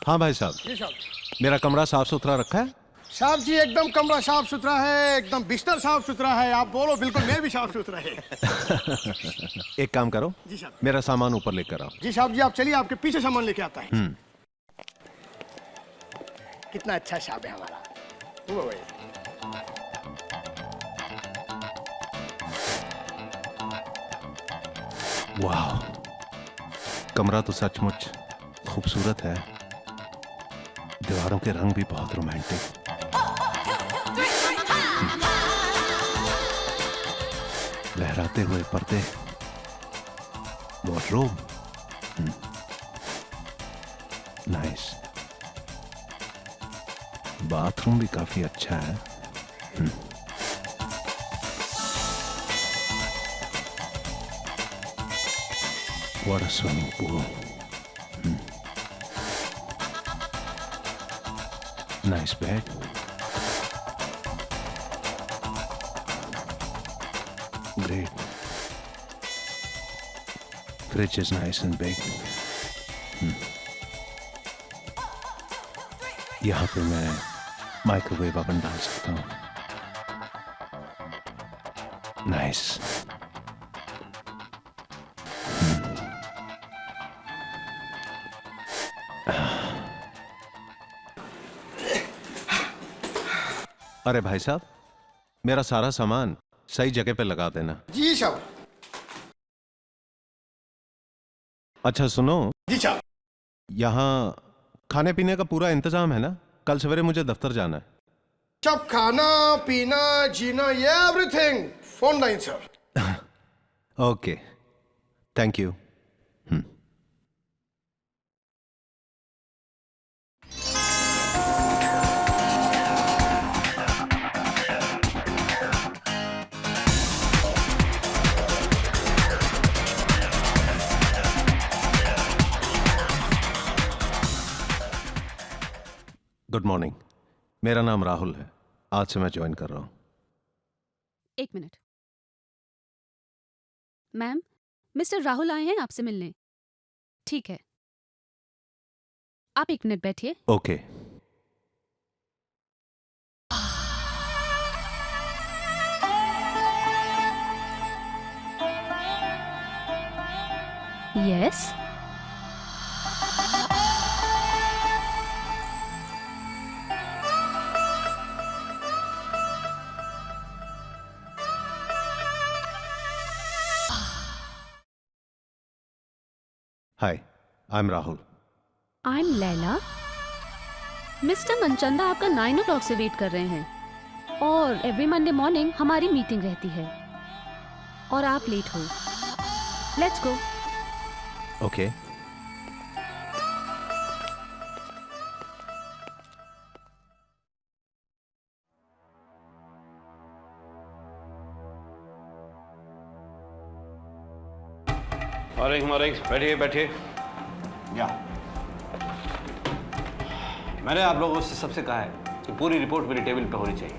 हाँ भाई साहब, जी साहब। मेरा कमरा साफ सुथरा रखा है? साहब जी एकदम कमरा साफ सुथरा है, एकदम बिस्तर साफ सुथरा है। आप बोलो बिल्कुल, मैं भी साफ सुथरा है। एक काम करो, जी साहब। मेरा सामान ऊपर लेकर आओ। जी साहब जी, आप चलिए, आपके पीछे सामान लेके आता है। कितना अच्छा साहब है हमारा। वो भाई। वाह, कमरा तो सचमुच खूबसूरत है। दीवारों के रंग भी बहुत रोमांटिक। लहराते हुए पर्दे, वॉर्डरोब, नाइस। बाथरूम भी काफी अच्छा है। What a swimming pool. Nice bed. Great. Fridge is nice and big. यहाँ पे मैं माइक्रोवेव ओवन डाल सकता हूँ। नाइस। अरे भाई साहब, मेरा सारा सामान सही जगह पे लगा देना। जी साहब। अच्छा सुनो, जी साहब। यहाँ खाने पीने का पूरा इंतजाम है ना? कल सवेरे मुझे दफ्तर जाना है। सब खाना पीना जीना everything phone line sir. Okay, thank you. Good morning, मेरा नाम राहुल है। आज से मैं ज्वाइन कर रहा हूँ। एक मिनट मैम, मिस्टर राहुल आए हैं आपसे मिलने। ठीक है, आप एक मिनट बैठिए। Okay. Yes, hi, I am Rahul. I am Laila. Mister Manchanda आपका 9 o'clock से वेट कर रहे हैं और एवरी मंडे मॉर्निंग हमारी मीटिंग रहती है और आप लेट हो। Let's go. Okay. Morning morning, बैठिए बैठिए। या मैंने आप लोगों से सबसे कहा है कि पूरी रिपोर्ट मेरी टेबल पे होनी चाहिए।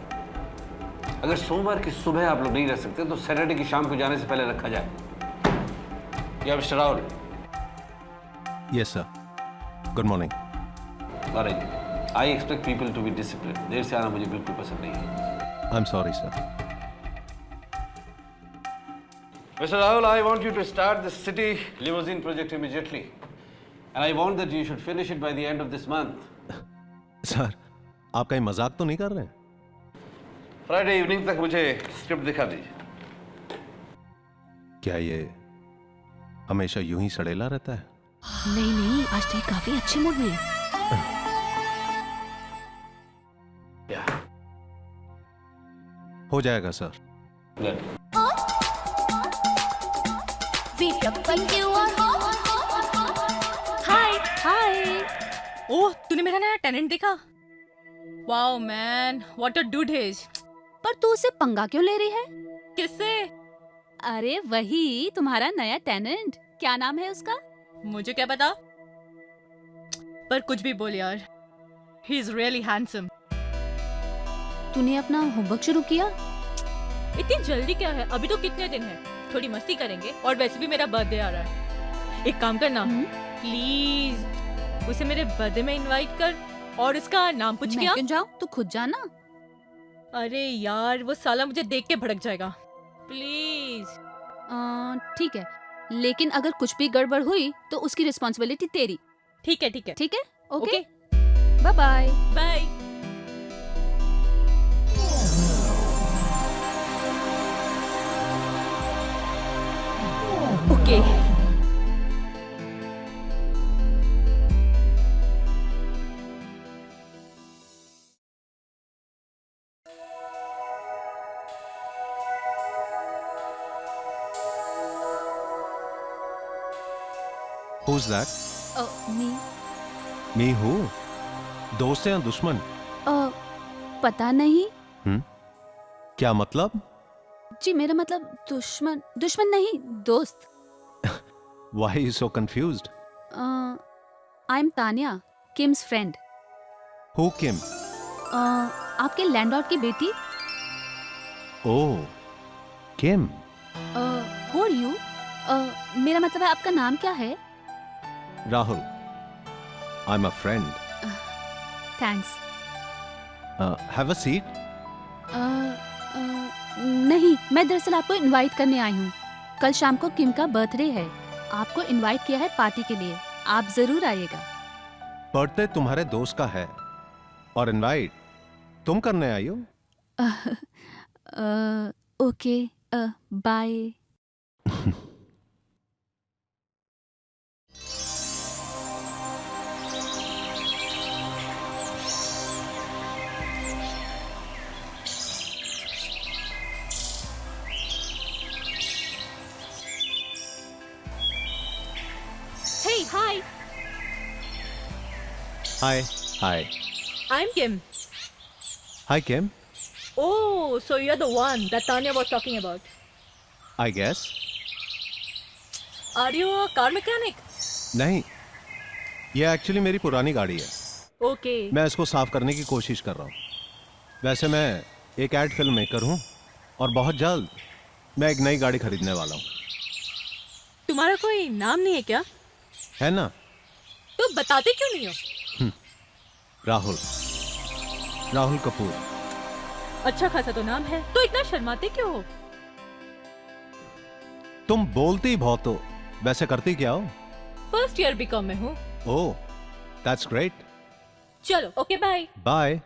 अगर सोमवार की सुबह आप लोग नहीं रह सकते तो सैटरडे की शाम को जाने से पहले रखा जाए। या mister Rahul? Yes sir, good morning. Morning. I expect people to be discipline. देर से आना मुझे बिल्कुल पसंद नहीं है। I am sorry sir. Mr. Rahul, I want you to start the city limousine project immediately. And I want that you should finish it by the end of this month. Sir, आप कहीं मजाक तो नहीं कर रहे हैं? Friday evening तक मुझे स्क्रिप्ट दिखा दीजिए। क्या ये हमेशा यूं ही सड़ेला रहता है? नहीं नहीं, आज तो ये काफी अच्छे मूड में है। हो जाएगा सर। Good. हाय हाय। ओह, तूने मेरा नया टेनेंट देखा? Wow man, what a dude his. पर तू उसे पंगा क्यों ले रही है? किससे? अरे वही तुम्हारा नया टेनेंट, क्या नाम है उसका? मुझे क्या पता, पर कुछ भी बोल यार, ही इज रियली हैंडसम। तूने अपना होमवर्क शुरू किया? इतनी जल्दी क्या है, अभी तो कितने दिन हैं, थोड़ी मस्ती करेंगे और वैसे भी मेरा बर्थडे आ रहा है। एक काम करना प्लीज। उसे मेरे बर्थडे में इनवाइट कर और उसका नाम पूछ मैं किया। क्यों जाऊँ? तू खुद जाना। अरे यार वो साला मुझे देख के भड़क जाएगा। प्लीज। ठीक है, लेकिन अगर कुछ भी गड़बड़ हुई तो उसकी रिस्पॉन्सिबिलिटी तेरी। ठीक है ठीक है। ठीक है? Okay, okay bye bye. Bye. Okay Who's that? Me Me who? दोस्त या दुश्मन? पता नहीं क्या मतलब? जी, मेरा मतलब दुश्मन नहीं, दोस्त। Why are you so confused? I am Tania, Kim's friend. Who Kim? आपके लैंडलॉर्ड की बेटी। Oh, Kim. Who are you? मेरा मतलब है आपका नाम क्या है? Rahul. I'm a friend. Thanks. Have a seat. नहीं, मैं दरअसल आपको इनवाइट करने आई हूँ। कल शाम को किम का बर्थडे है, आपको इनवाइट किया है पार्टी के लिए, आप जरूर आइएगा। बर्थडे तुम्हारे दोस्त का है और इनवाइट तुम करने आई हो? Okay, bye. Hey, hi. Hi. Hi. I'm Kim. Hi, Kim. Oh, so you're the one that Tanya was talking about. I guess. Are you a car mechanic? नहीं, ये एक्चुअली मेरी पुरानी गाड़ी है। Okay. मैं इसको साफ करने की कोशिश कर रहा हूँ। वैसे मैं एक एड फिल्म मेकर हूँ और बहुत जल्द मैं एक नई गाड़ी खरीदने वाला हूँ। तुम्हारा कोई नाम नहीं है क्या? है ना? तो बताते क्यों नहीं हो? राहुल कपूर। अच्छा खासा तो नाम है, तो इतना शर्माते क्यों हो? तुम बोलती बहुत हो, वैसे करती क्या हो? फर्स्ट ईयर बीकॉम में हूँ। Oh, that's great. चलो okay bye. Bye.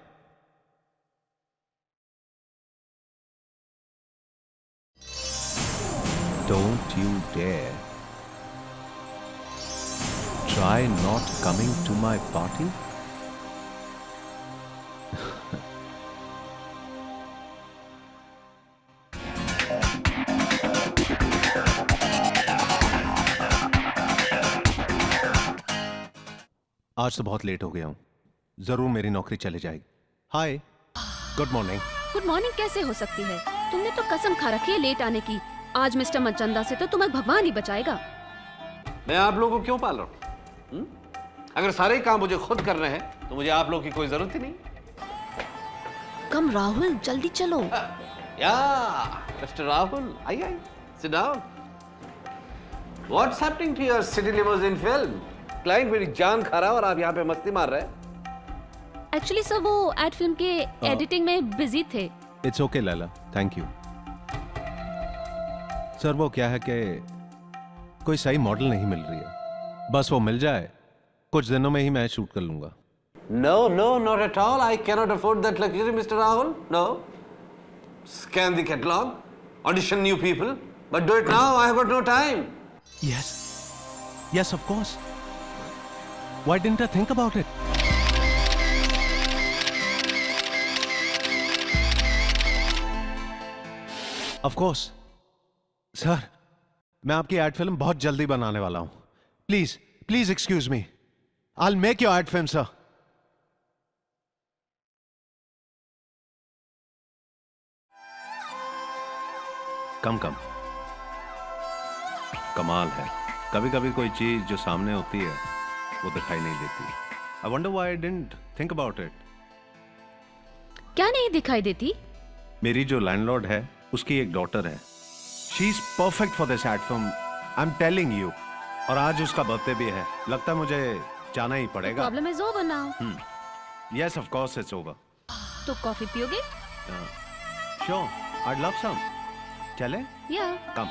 Don't you dare try not coming to my party. आज तो बहुत लेट हो गया हूँ, जरूर मेरी नौकरी चली जाएगी। हाय, गुड मॉर्निंग। गुड मॉर्निंग कैसे हो सकती है? तुमने तो कसम खा रखी है लेट आने की। आज मिस्टर मनचंदा से तो तुम्हें भगवान ही बचाएगा। मैं आप लोगों को क्यों पाल रहा हूं? अगर सारे काम मुझे खुद करने हैं तो मुझे आप लोगों की कोई जरूरत ही नहीं। कम राहुल, जल्दी चलो। या मिस्टर राहुल, आइए, sit down. What's happening to your city limousine film? Client मेरी जान खा रहा है और आप यहाँ पे मस्ती मार रहे हैं। एक्चुअली सर वो एड फिल्म के एडिटिंग में बिजी थे। It's okay Laila, thank you. Sir वो क्या है कि कोई सही मॉडल नहीं मिल रही है, बस वो मिल जाए कुछ दिनों में ही मैं शूट कर लूंगा। No, no, not at all. I cannot afford that luxury, Mr. Rahul. No. Scan the catalog, audition new people, but do it now. I have got no time. Yes, yes, of course. Why didn't I think about it? Of course. Sir, मैं आपकी ad film बहुत जल्दी बनाने वाला हूं। Please, please excuse me. I'll make your ad film, sir. कम कमाल है, कभी कभी कोई चीज जो सामने होती है वो दिखाई नहीं देती। I wonder why I didn't think about it. क्या नहीं दिखाई देती? मेरी जो लैंडलॉर्ड है उसकी एक डॉटर है। She is perfect for this ad film. I'm telling you. और आज उसका बर्थडे भी है। लगता है मुझे जाना ही पड़ेगा। Problem is over now. Yes of course it's over. तो कॉफी पियोगे? Sure, I love some. चले? या। कम।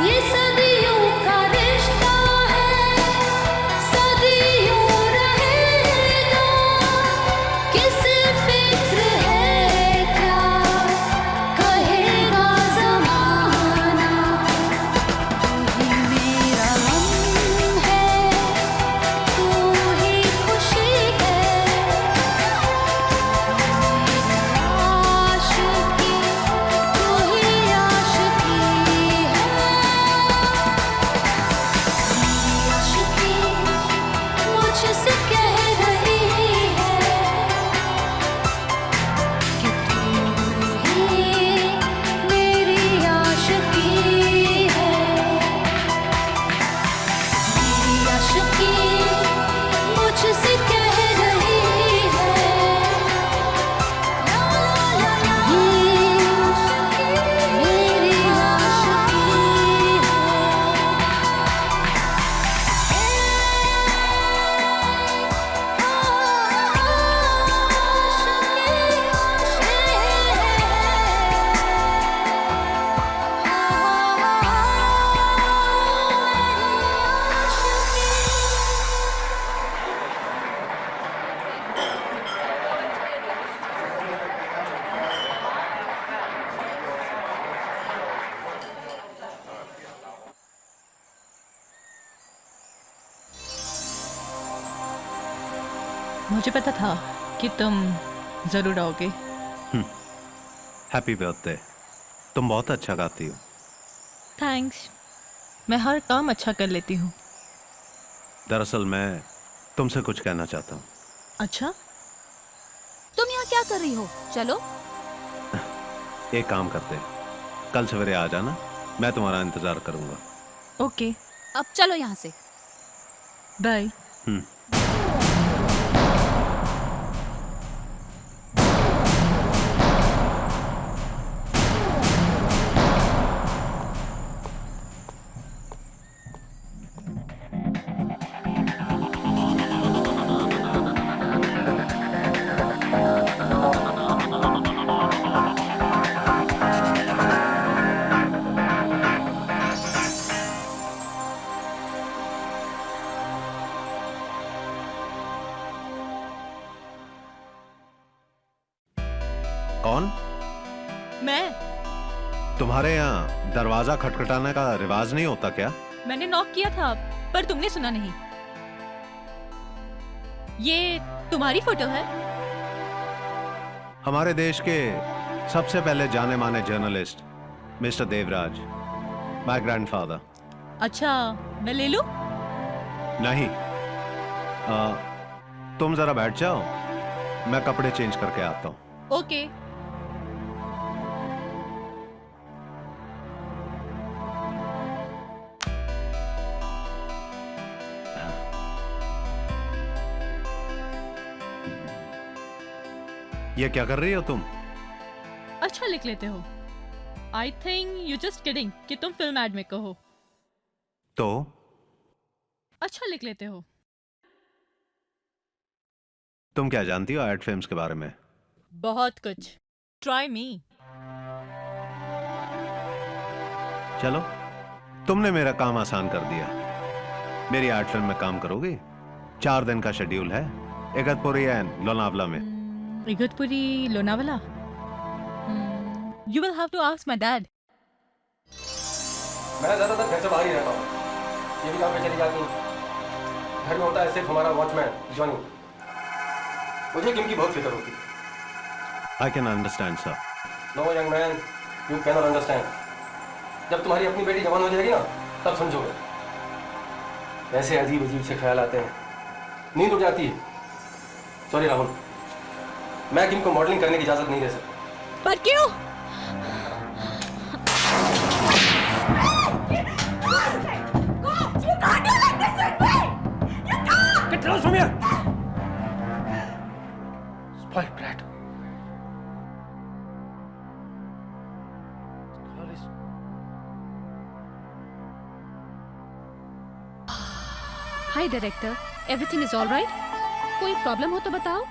ये सदियों का रिश्ता है, सदियों मुझे पता था कि तुम जरूर आओगे। Happy birthday. तुम बहुत अच्छा गाती हो। थैंक्स। मैं हर काम अच्छा कर लेती हूँ। दरअसल मैं तुमसे कुछ कहना चाहता हूँ। अच्छा? तुम यहाँ क्या कर रही हो? चलो। एक काम करते हैं, कल सवेरे आ जाना, मैं तुम्हारा इंतजार करूंगा। ओके, अब चलो यहाँ से। बाय। कौन? मैं तुम्हारे यहाँ दरवाजा खटखटाने का रिवाज नहीं होता क्या? मैंने नॉक किया था पर तुमने सुना नहीं। ये तुम्हारी फोटो है? हमारे देश के सबसे पहले जाने माने journalist mister Devraj, my grandfather. अच्छा, मैं ले लूं? नहीं, तुम जरा बैठ जाओ, मैं कपड़े चेंज करके आता हूँ। ओके। ये क्या कर रही हो तुम? अच्छा लिख लेते हो। I think you just kidding कि तुम फिल्म एड में कहो। तो अच्छा लिख लेते हो। तुम क्या जानती हो एड फिल्म्स के बारे में? बहुत कुछ। Try me. चलो, तुमने मेरा काम आसान कर दिया। मेरी एड फिल्म में काम करोगी? 4 दिन का शेड्यूल है, इगतपुरी एंड लोनावला में। Igatpuri Lonavala? You will have to ask my dad. मैं ज़्यादातर घर से बाहर ही रहता हूँ। ये भी काम पे चली जाती हूँ। घर में होता है सिर्फ हमारा वॉचमैन जॉनी। मुझे किम की बहुत फिक्र होती है। I can understand sir. No young man, you can not understand. जब तुम्हारी अपनी बेटी जवान हो जाएगी ना, तब समझोगे। ऐसे अजीब अजीब से ख्याल आते हैं, नींद उड़ जाती है। सॉरी राहुल, मैं किम को मॉडलिंग करने की इजाज़त नहीं दे सकता। पर क्यों? Get lost from here! Spoiled brat. Hi director, everything is all right? कोई प्रॉब्लम हो तो बताओ।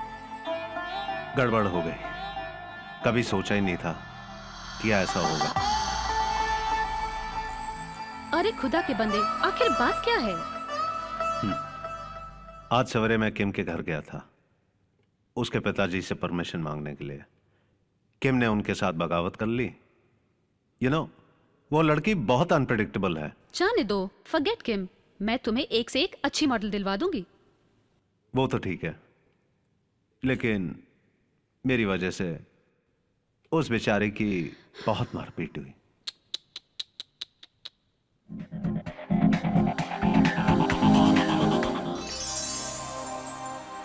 गड़बड़ हो गई। कभी सोचा ही नहीं था कि ऐसा होगा। अरे खुदा के बंदे, आखिर बात क्या है? आज सवेरे मैं किम के घर गया था, उसके पिताजी से परमिशन मांगने के लिए। किम ने उनके साथ बगावत कर ली। यू नो, वो लड़की बहुत अनप्रेडिक्टेबल है। जाने दो, फॉरगेट किम। मैं तुम्हें एक से एक अच्छी मॉडल दिलवा दूंगी। वो तो ठीक है, लेकिन मेरी वजह से उस बेचारे की बहुत मारपीट हुई।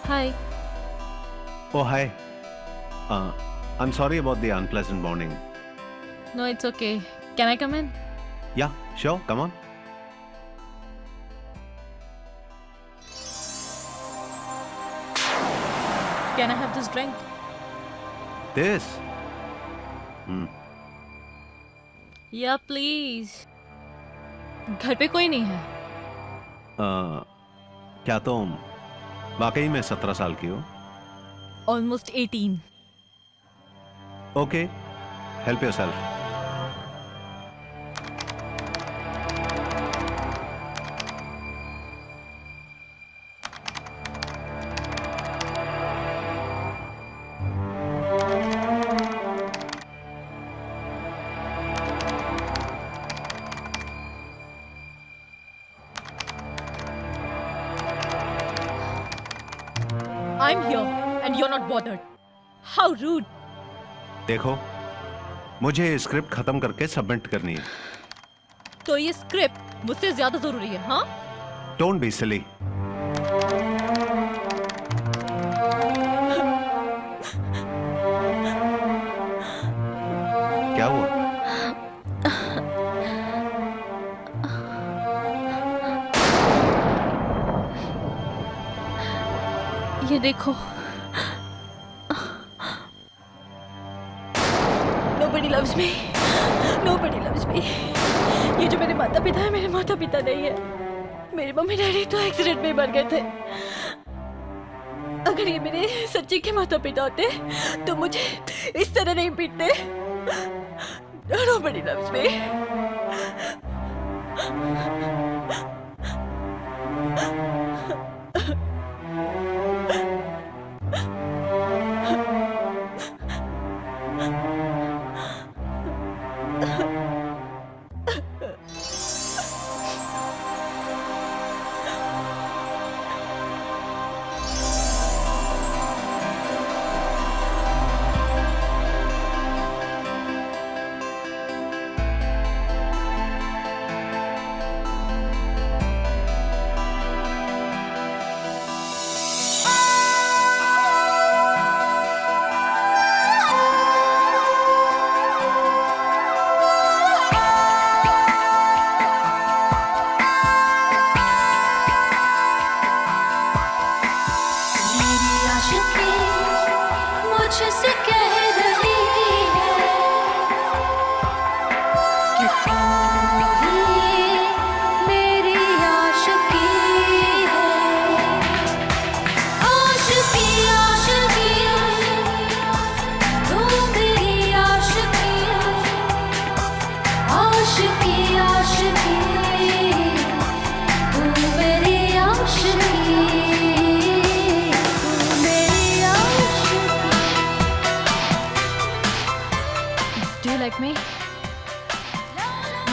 हाय। Oh, hi. I'm sorry about the unpleasant morning. No, it's okay. Can I come in? Yeah, sure, come on. Can I have this drink? This? Yeah, please. घर पे कोई नहीं है। क्या तुम वाकई में 17 साल की हो? Almost 18. Okay, help yourself. I'm here and you're not bothered. How rude. देखो, मुझे ये स्क्रिप्ट खत्म करके सबमिट करनी है. तो ये स्क्रिप्ट मुझसे ज्यादा जरूरी है, हाँ? Don't be silly. क्या हुआ? ये देखो. Nobody loves me. Nobody loves me. ये जो मेरे माता पिता है, मेरे माता पिता नहीं है. मेरे मम्मी डैडी तो एक्सीडेंट में मर गए थे. अगर ये मेरे सच्ची के माता पिता होते तो मुझे इस तरह नहीं पीटते. Nobody loves me.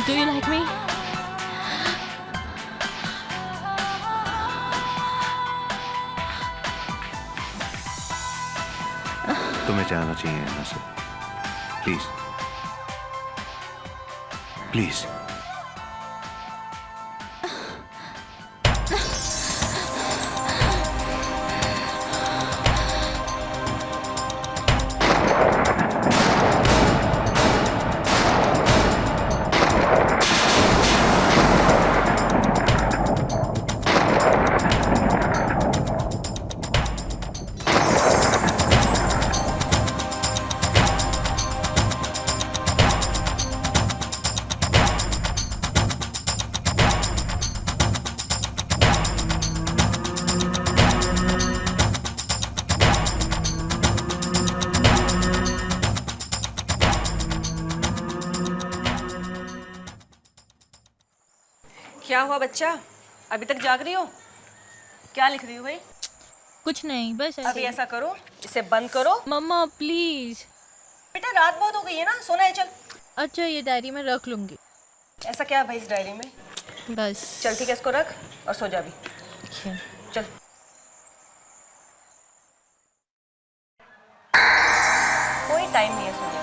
Do you like me? तुम्हें जाना चाहिए यहाँ से. Please please. क्या हुआ बच्चा, अभी तक जाग रही हो? क्या लिख रही हो भाई? कुछ नहीं, बस ऐसे अभी ऐसा करो, इसे बंद करो. मम्मा प्लीज. बेटा रात बहुत हो गई है ना, सोना है. चल. अच्छा ये डायरी में रख लूंगी. ऐसा क्या है भाई इस डायरी में? बस. चल ठीक है, इसको रख और सो जा भी. चल. कोई टाइम नहीं है सोने.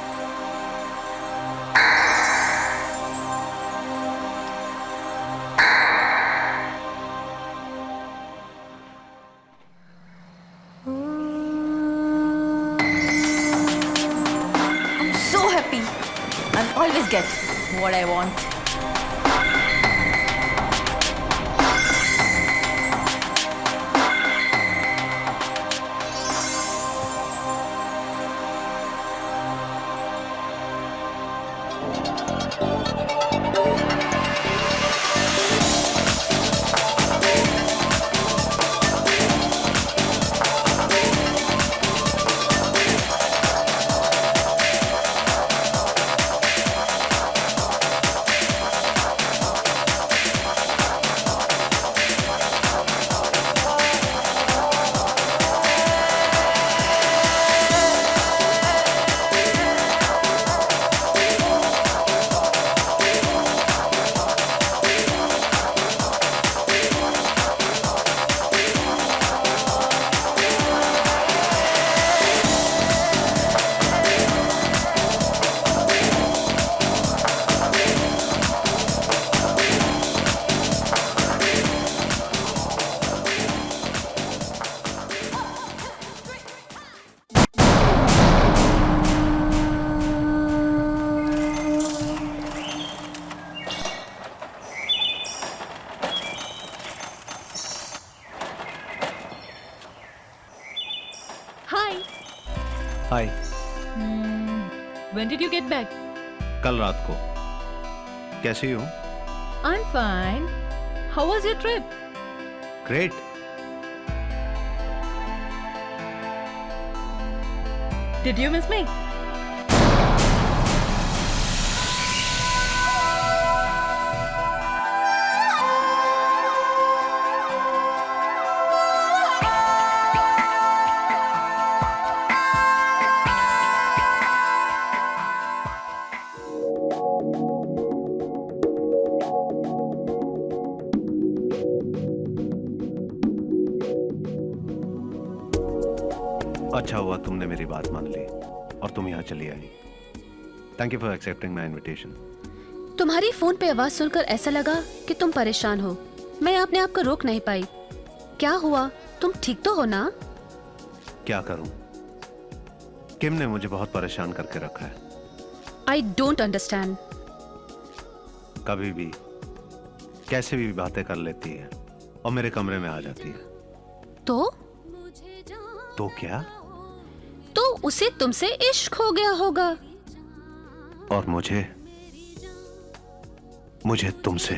Always get what I want. Hi. When did you get back? कल रात को। कैसी हो? I'm fine. How was your trip? Great. Did you miss me? अच्छा हुआ तुमने मेरी बात मान ली और तुम यहाँ चली आई। Thank you for accepting my invitation. तुम्हारी फोन पे आवाज सुनकर ऐसा लगा कि तुम परेशान हो। मैं अपने आप को रोक नहीं पाई। क्या हुआ? तुम ठीक तो हो ना? क्या करूं? किम ने मुझे बहुत परेशान करके रखा है। I don't understand. कभी भी कैसे भी बातें कर लेती है और मेरे कमरे में आ जाती है। तो क्या? तो उसे तुमसे इश्क हो गया होगा। और मुझे तुमसे।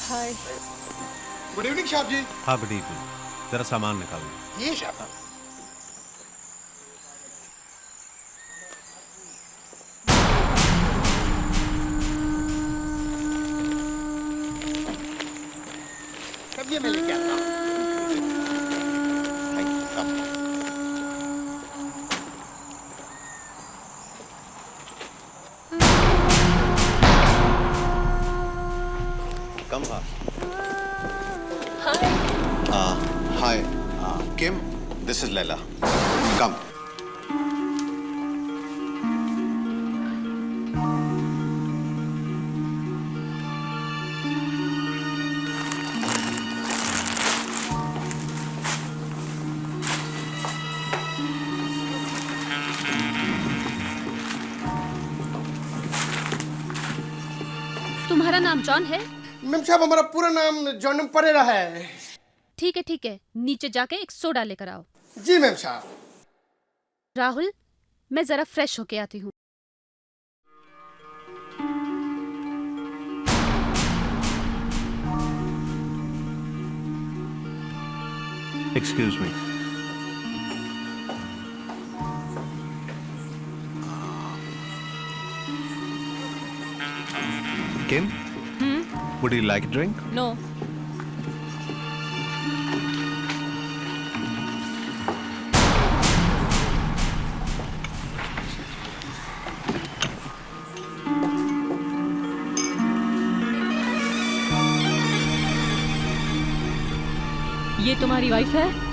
हाय। गुड इवनिंग साहब जी। हाँ गुड इवनिंग। जरा सामान निकालो। ये साहब। कब ये मैं लेके आता हूँ। Thank you, साहब। कम fast. Hi. Hi. Kim, this is Leila. Come. तुम्हारा नाम जॉन है? मैम साहब हमारा पूरा नाम जॉन परेरा है। ठीक है, नीचे जाके एक सोडा लेकर आओ। जी मैम साहब। राहुल, मैं जरा फ्रेश होके आती हूँ। Excuse me. Kim, would you like a drink? No ये तुम्हारी वाइफ है?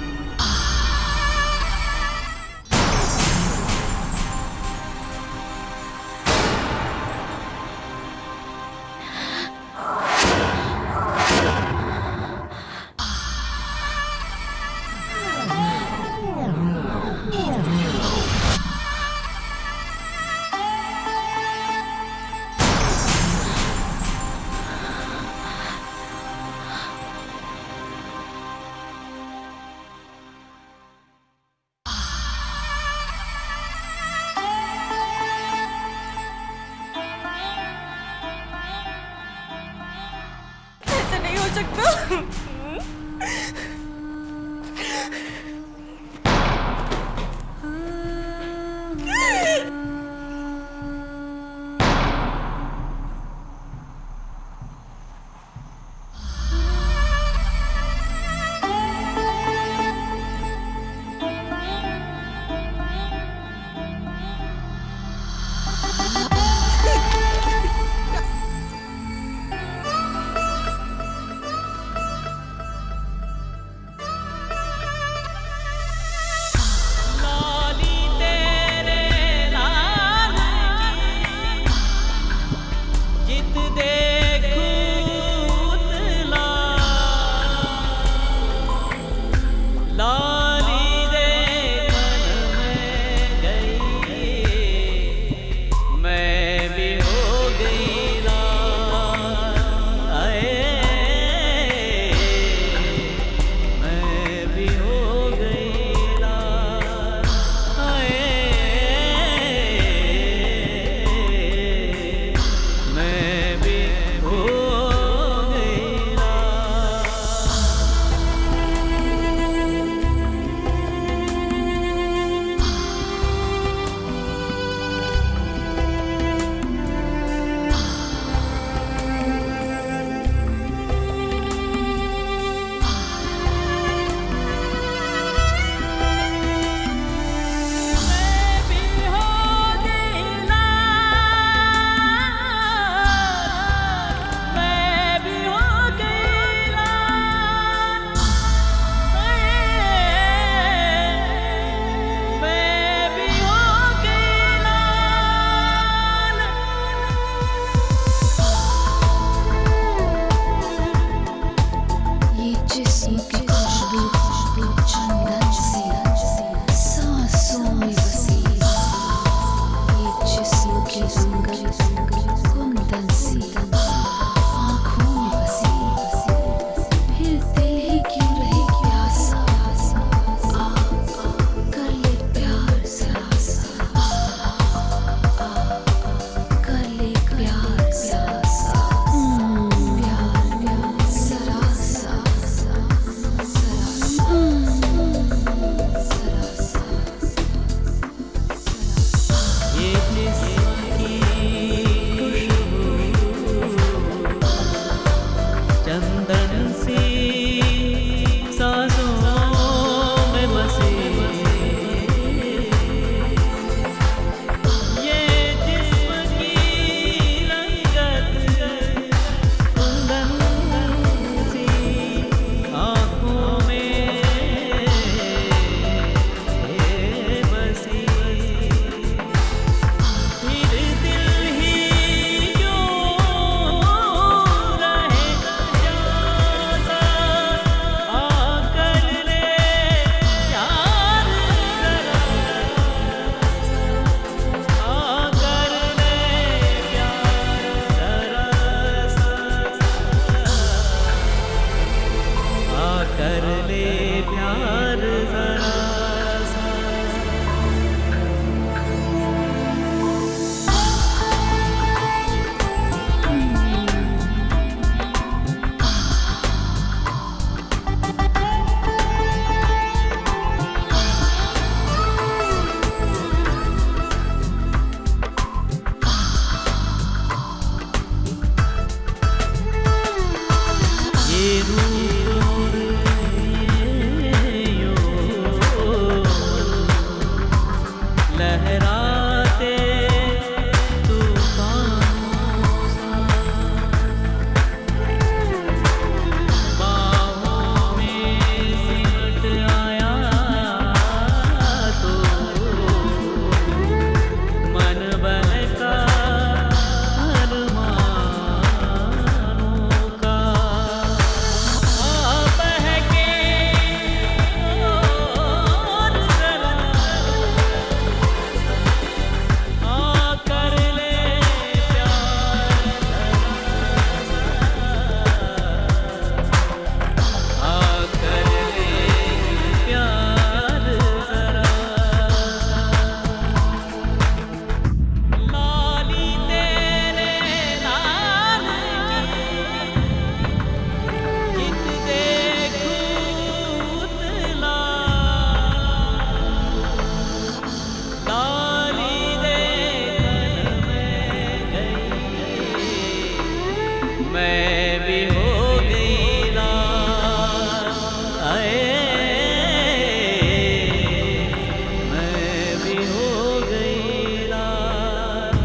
मैं भी हो गई लाल,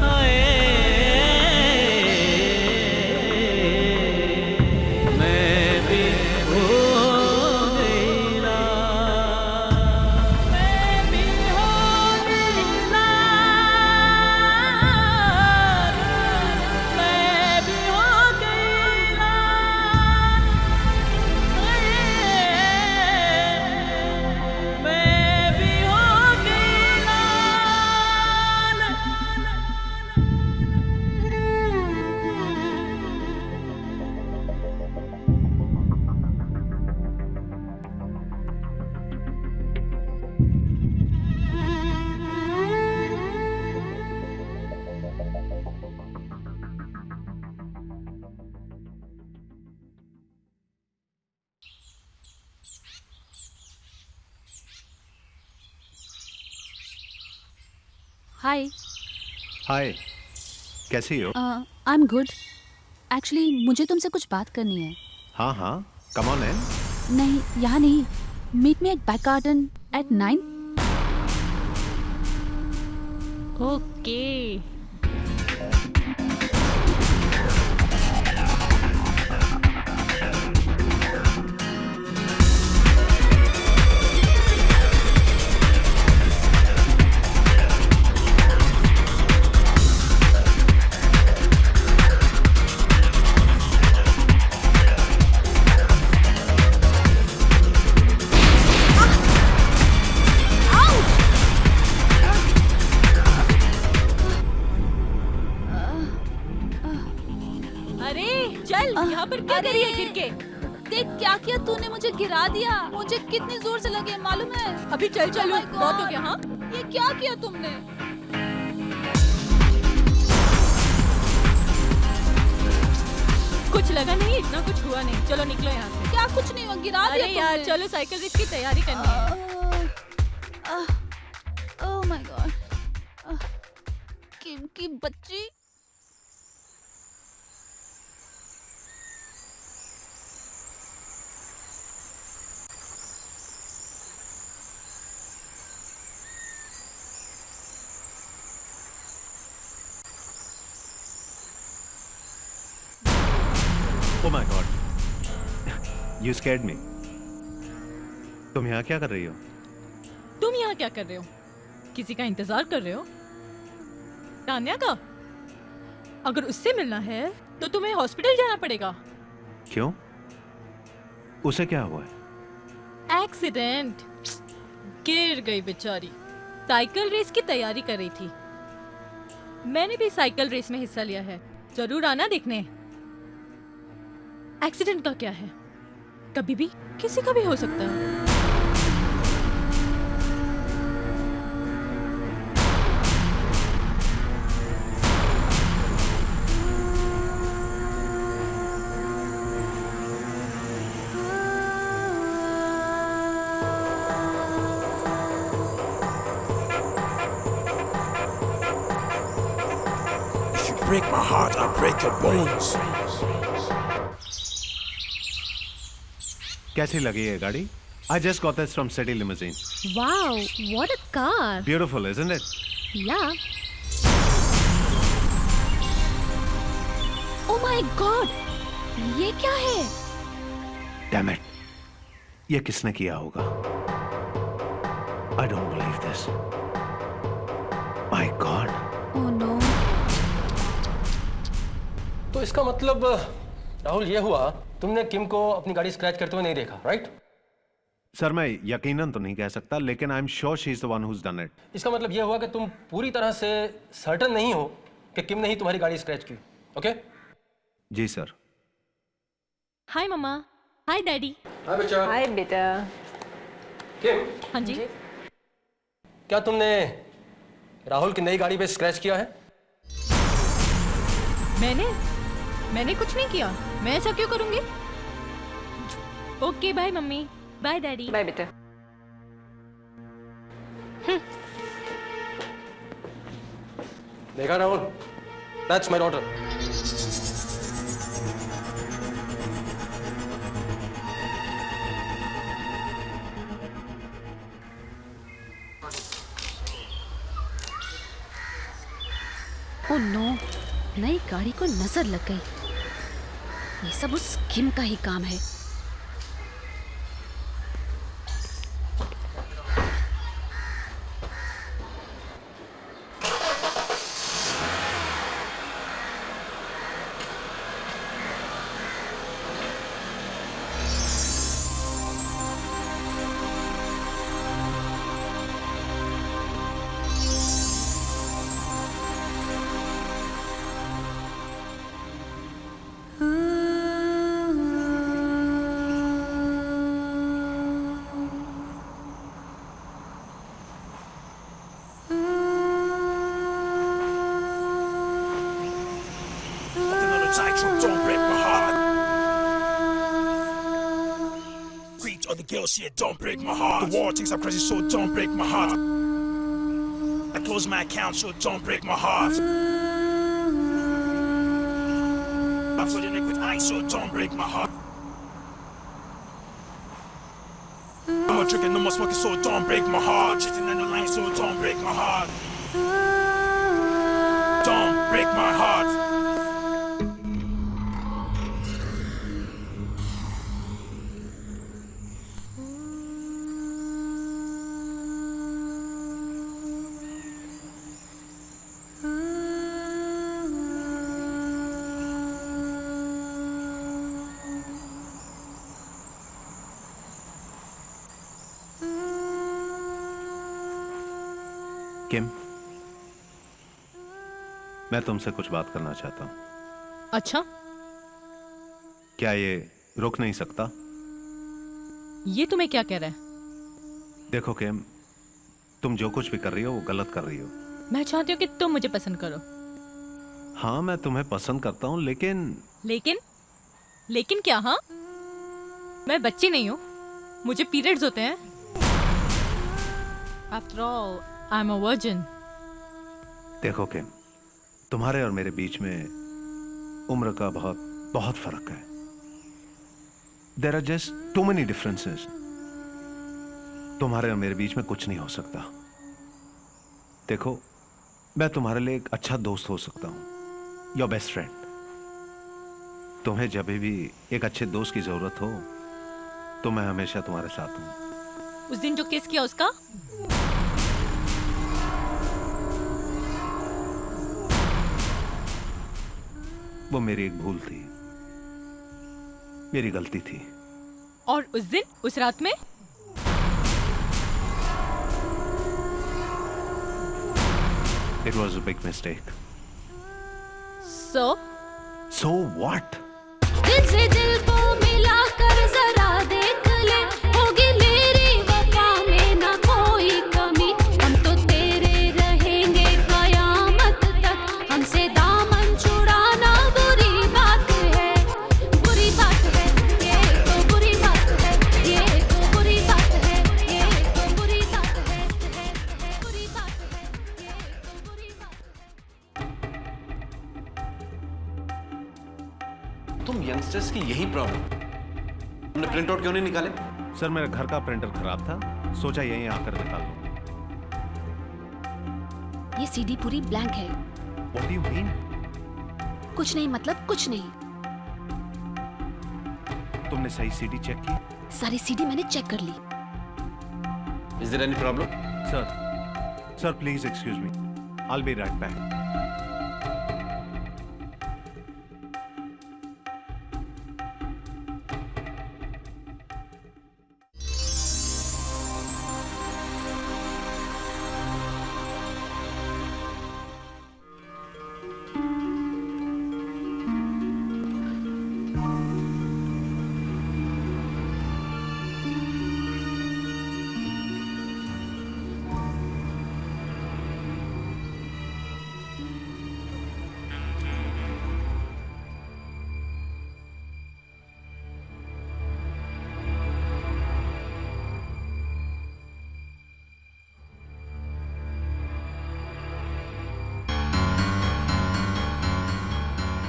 हाय मैं भी हो गई लाल, मैं भी हो गई लाल, मैं भी हो गई लाल, मैं भी हो गई लाल। हाय। हाय, कैसी हो? I am good. एक्चुअली मुझे तुमसे कुछ बात करनी है। हाँ हाँ, कम ऑन इन। नहीं, यहाँ नहीं। Meet me at back garden at 9। Okay. अरे चल, यहाँ पर क्या कर रही है गिर के? देख क्या किया तूने, मुझे गिरा दिया। मुझे कितनी जोर से लगे मालूम है? अभी चल चल, Oh my बहुत हो God! गया। हाँ, ये क्या किया तुमने? कुछ लगा नहीं, इतना कुछ हुआ नहीं। चलो निकलो यहाँ से। क्या कुछ नहीं हुआ, गिरा अरे दिया यार तुमने। चलो, साइकिल रेस की तैयारी करनी है। Oh my God. किम की बच्ची। Oh my God. You scared me. तुम यहाँ क्या कर रही हो? तुम यहाँ क्या कर रहे हो? किसी का इंतजार कर रहे हो? तान्या का? अगर उससे मिलना है तो तुम्हें हॉस्पिटल जाना पड़ेगा। क्यों? उसे क्या हुआ है? एक्सीडेंट, गिर गई बेचारी। साइकिल रेस की तैयारी कर रही थी। मैंने भी साइकिल रेस में हिस्सा लिया है, जरूर आना देखने। एक्सीडेंट का क्या है, कभी भी किसी का भी हो सकता है। If you break my heart, I'll break your bones. कैसी लगी ये गाड़ी? I just got this from City Limousine. Wow, what a car. Beautiful, isn't it? Yeah. Oh my God. ये क्या है? Damn it. ये किसने किया होगा? I don't believe this. My God. Oh no. तो इसका मतलब राहुल ये हुआ, तुमने किम को अपनी गाड़ी स्क्रैच करते हुए नहीं देखा, राइट? सर मैं यकीनन तो नहीं कह सकता, लेकिन I am sure she is the one who has done it. इसका मतलब ये हुआ कि तुम पूरी तरह से सर्टन नहीं हो कि किम ने ही तुम्हारी गाड़ी स्क्रैच की, ओके? जी सर। हाय मम्मा। Hi daddy. हाय बच्चा। हाय बेटा। किम, हाँ जी। क्या तुमने राहुल की नई गाड़ी पे स्क्रैच किया है? मैंने कुछ नहीं किया। मैं ऐसा क्यों करूंगी? Okay bye mummy, bye daddy. Bye बेटा। देखा Rahul, that's my daughter. Oh no, नई गाड़ी को नजर लग गई। ये सब उस किम का ही काम है। Tightrope, don't break my heart. Creeps or the girl shit, don't break my heart. The war thinks I'm crazy, so don't break my heart. I close my account, so don't break my heart. I flood your neck with ice, so don't break my heart. No more drinking, no more smoking, so don't break my heart. Chasing down the line, so don't break my heart. Don't break my heart. किम, मैं तुमसे कुछ बात करना चाहता हूं। अच्छा, क्या ये रुक नहीं सकता? ये तुम्हें क्या कह रहा है? देखो किम, तुम जो कुछ भी कर रही हो वो गलत कर रही हो। मैं चाहती हूँ कि तुम मुझे पसंद करो। हाँ, मैं तुम्हें पसंद करता हूं, लेकिन लेकिन क्या? हाँ, मैं बच्ची नहीं हूँ, मुझे पीरियड्स होते हैं। After all, I'm a virgin. देखो किम, तुम्हारे और मेरे बीच में उम्र का बहुत फर्क है। There are just too many differences. तुम्हारे और मेरे बीच में कुछ नहीं हो सकता। देखो, मैं तुम्हारे लिए एक अच्छा दोस्त हो सकता हूं, योर बेस्ट फ्रेंड। तुम्हें जब भी एक अच्छे दोस्त की जरूरत हो तो मैं हमेशा तुम्हारे साथ हूं। उस दिन जो किस किया उसका? वो मेरी एक भूल थी, मेरी गलती थी। और उस दिन, उस रात में? It was a big mistake. So what? दिल से दिल को मिलाकर जरा देख ले, होगी मेरी वफा में ना कोई कमी। हम तो तेरे रहेंगे कयामत तक, हमसे दामन छुड़ाना बुरी बात है, बुरी बात है, ये तो बुरी बात है, ये तो बुरी बात है, ये तो बुरी बात है, बुरी बात है, ये तो बुरी बात है। तुम यंगस्टर्स की यही प्रॉब्लम। तुमने प्रिंट आउट क्यों नहीं निकाले? सर, मेरे घर का प्रिंटर खराब था, सोचा यहीं आकर निकाल लूं। ये सीडी पूरी ब्लैंक है। What do you mean? कुछ नहीं, मतलब कुछ नहीं। तुमने सही सीडी चेक की? सारी सीडी मैंने चेक कर ली। Is there any problem? Sir please excuse me, I'll be right back.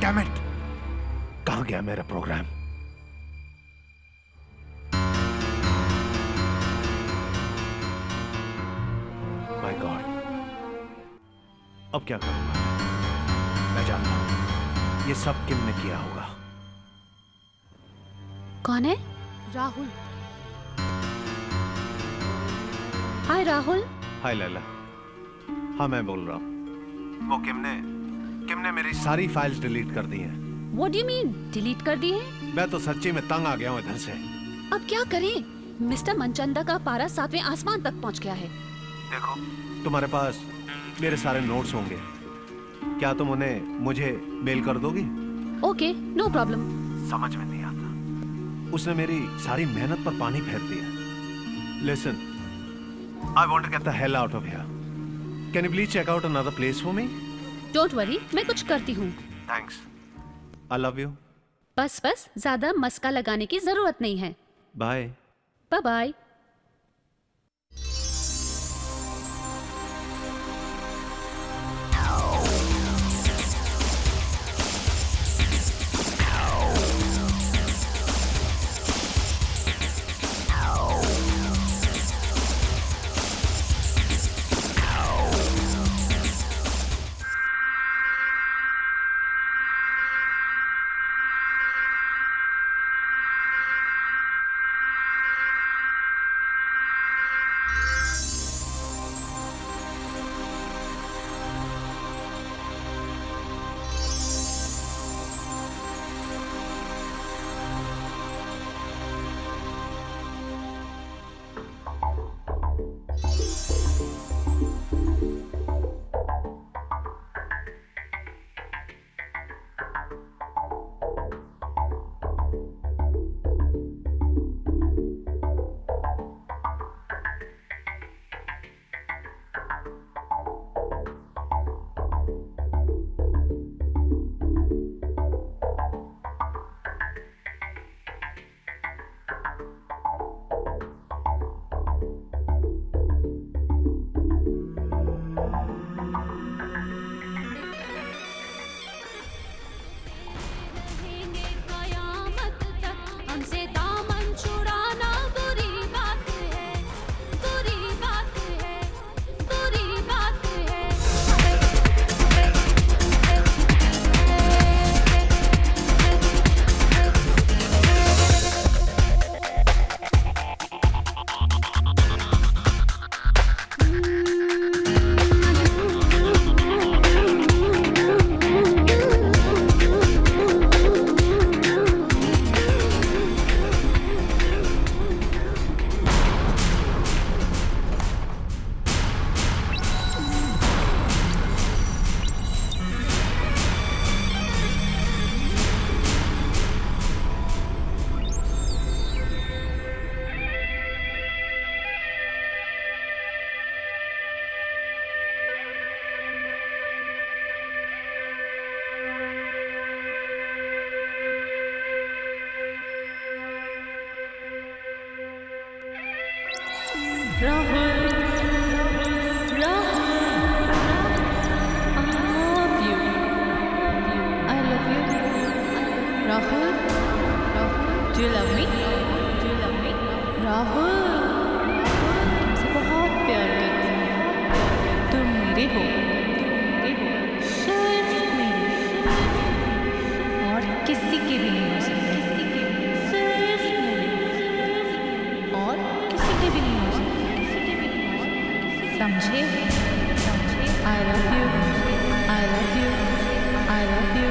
Damn it! कहाँ गया मेरा प्रोग्राम? My God! अब क्या करूंगा? जानता हूं ये सब किम ने किया होगा। कौन है? राहुल। हाय राहुल। हाय लैला। हाँ मैं बोल रहा हूँ। वो किम ने मेरी सारी फाइल्स डिलीट कर दी हैं। What do you mean? Delete कर दी है? मैं तो सच्ची में तंग आ गया हूँ इधर से। अब क्या करें? मिस्टर मनचंदा का पारा 7वें आसमान तक पहुंच गया है। देखो, तुम्हारे पास मेरे सारे नोट्स होंगे, क्या तुम उन्हें मुझे मेल कर दोगी? Okay, no problem. समझ में नहीं आता, उसने मेरी सारी मेहनत पर पानी फेर दिया। Listen, I want to get the hell out of here. Can you please check out another place for me? Don't worry, मैं कुछ करती हूँ। Thanks, I love you. बस ज्यादा मस्का लगाने की जरूरत नहीं है। Bye. Bye bye. Rahul, do you love me? Do you love me? Rahul, तुमसे बहुत प्यार करती हूँ। तुम मेरे हो, सिर्फ मेरे, और किसी के भी नहीं हो सकते। सिर्फ मेरे, और किसी के भी नहीं हो सकते। समझे? I love you, I love you, I love you.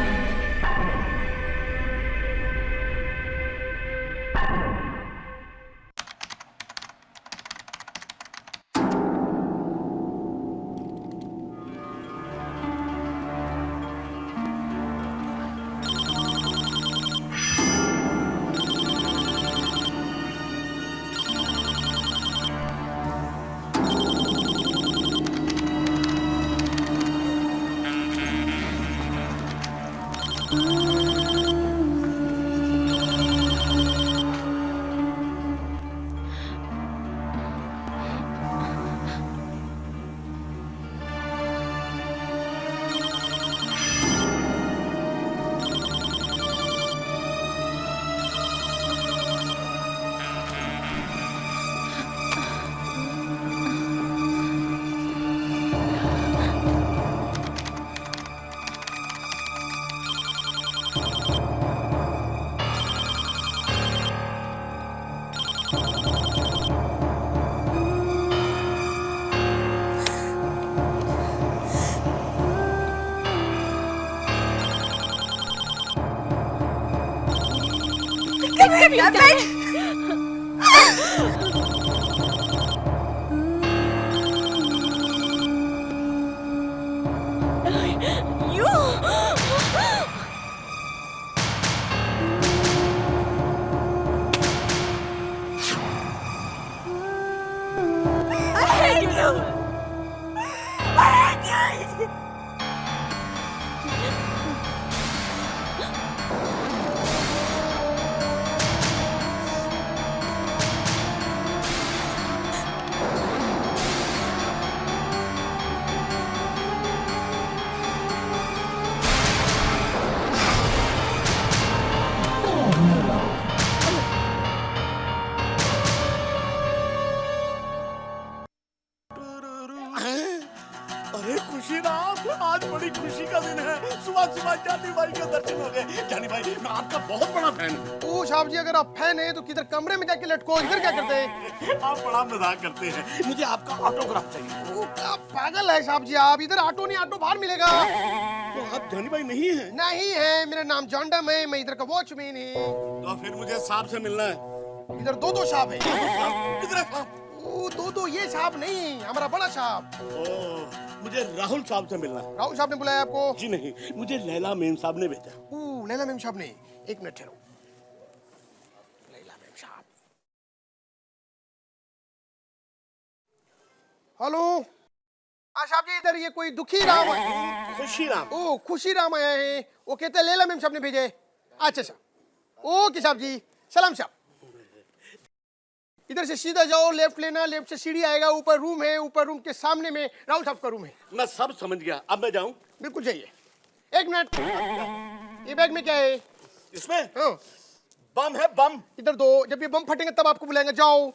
अरे खुशी राम, आज बड़ी खुशी का दिन है। सुबह सुबह जानी भाई के दर्शन हो गए। जानी भाई, मैं आपका बहुत बड़ा फैन हूँ। ओ साहब जी, अगर आप फैन हैं तो किधर कमरे में जाके लटको, इधर क्या करते हैं? आप बड़ा मजाक करते हैं। मुझे आपका ऑटोग्राफ चाहिए। ओ क्या पागल है साहब जी आप, इधर ऑटो नहीं, ऑटो बाहर मिलेगा। तो आप जानी भाई नहीं है? नहीं है, मेरा नाम जॉन्डम है, मैं इधर का वॉचमैन हूँ। तो फिर मुझे साहब से मिलना है। इधर दो साहब है। किधर है साहब? ओ दो ये साहब नहीं, हमारा बड़ा साहब। ओ, मुझे राहुल साहब से मिलना है। राहुल साहब ने बुलाया आपको? जी नहीं, मुझे लैला मेम साहब ने भेजा। ओ लैला मेम साहब ने, एक मिनट ठहरो। लैला मेम साहब, हेलो। हाँ साहब जी, इधर ये कोई दुखी राम है। खुशी राम। ओ खुशी राम आया है, वो कहते हैं लैला मेम साहब ने भेजे। अच्छा साहब, ओके साहब जी, सलाम साहब। इधर से सीधा जाओ, लेफ्ट लेना, लेफ्ट से सीढ़ी आएगा, ऊपर रूम है, ऊपर रूम के सामने में राहुल साहब का रूम है। मैं सब समझ गया, अब मैं जाऊं? बिल्कुल जाइए। एक मिनट, ये बैग में क्या है? इसमें हाँ, बम है, बम। इधर दो, जब ये बम फटेंगे तब आपको बुलाएंगे, जाओ।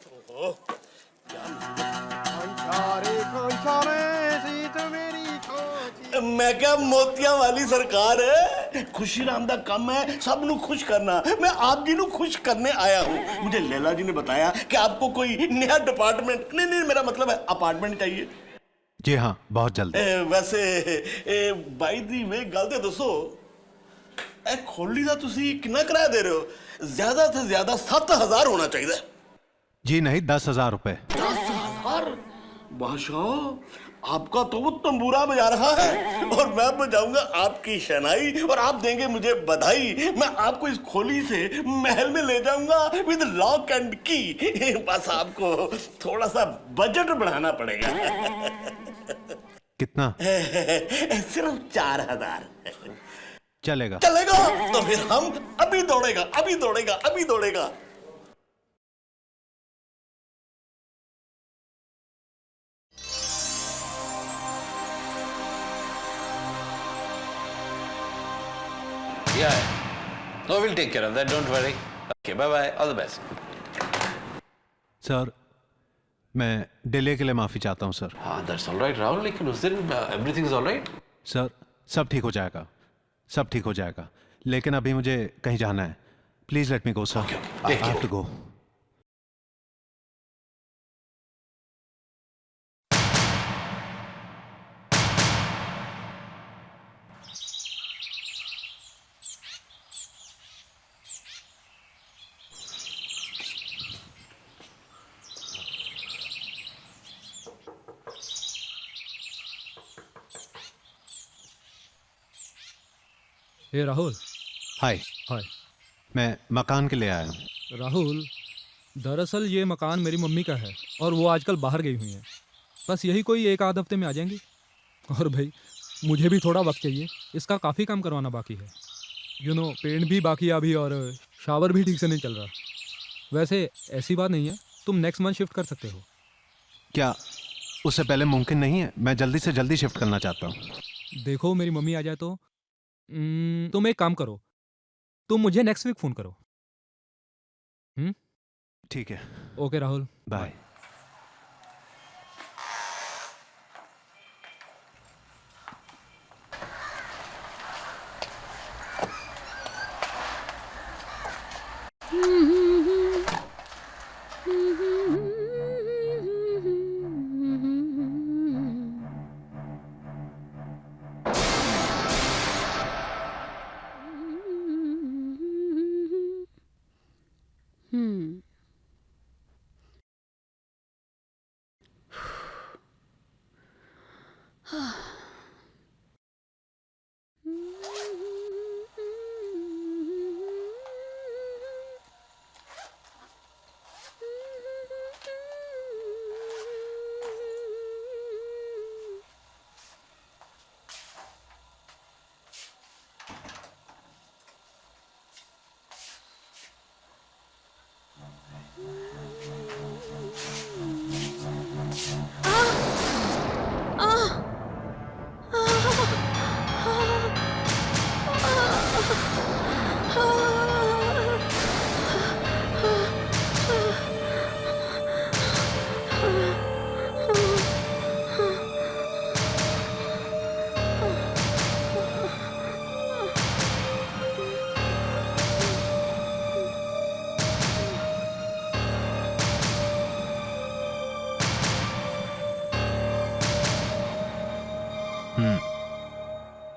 मैं क्या मोतिया वाली सरकार है? खुशी राम दा काम है सब नु खुश करना। मैं आप जी नु खुश करने आया हूँ। मुझे लैला जी ने बताया कि आपको कोई नया डिपार्टमेंट, नहीं मेरा मतलब है अपार्टमेंट चाहिए। जी हाँ, बहुत जल्द। वैसे बाई दी वे गल ते दसो, ए खोली दा तुसी कितना किराया दे रहे हो? ज्यादा से ज्यादा 7,000 होना चाहिए। जी नहीं, 10,000 रुपए। 10,000? बादशाह, आपका तो वो तंबूरा बजा रहा है और मैं बजाऊंगा आपकी शहनाई और आप देंगे मुझे बधाई। मैं आपको इस खोली से महल में ले जाऊंगा विद लॉक एंड की। बस आपको थोड़ा सा बजट बढ़ाना पड़ेगा। कितना? सिर्फ 4,000। चलेगा। चलेगा तो फिर हम अभी दौड़ेगा, अभी दौड़ेगा, अभी दौड़ेगा। Yeah, no, we'll take care of that. Don't worry. Okay, bye bye. All the best. Sir, मैं डिले के लिए माफी चाहता हूँ सर। हाँ, that's all right, राहुल. लेकिन उस दिन everything is all right. Sir, सब ठीक हो जाएगा, सब ठीक हो जाएगा। लेकिन अभी मुझे कहीं जाना है। Please let me go sir. I have to go. Hey Rahul. Hi. Hi. मैं मकान के लिए आया हूँ। राहुल, दरअसल ये मकान मेरी मम्मी का है और वो आजकल बाहर गई हुई हैं। बस यही कोई 1 आध हफ्ते में आ जाएंगी। और भाई मुझे भी थोड़ा वक्त चाहिए, इसका काफ़ी काम करवाना बाकी है। पेंट भी बाकी है अभी और शावर भी ठीक से नहीं चल रहा। वैसे ऐसी बात नहीं है, तुम नेक्स्ट मंथ शिफ्ट कर सकते हो। क्या उससे पहले मुमकिन नहीं है? मैं जल्दी से जल्दी शिफ्ट करना चाहता हूँ। देखो मेरी मम्मी आ जाए तो तुम एक काम करो, तुम मुझे नेक्स्ट वीक फ़ोन करो। ठीक है। Okay Rahul, bye.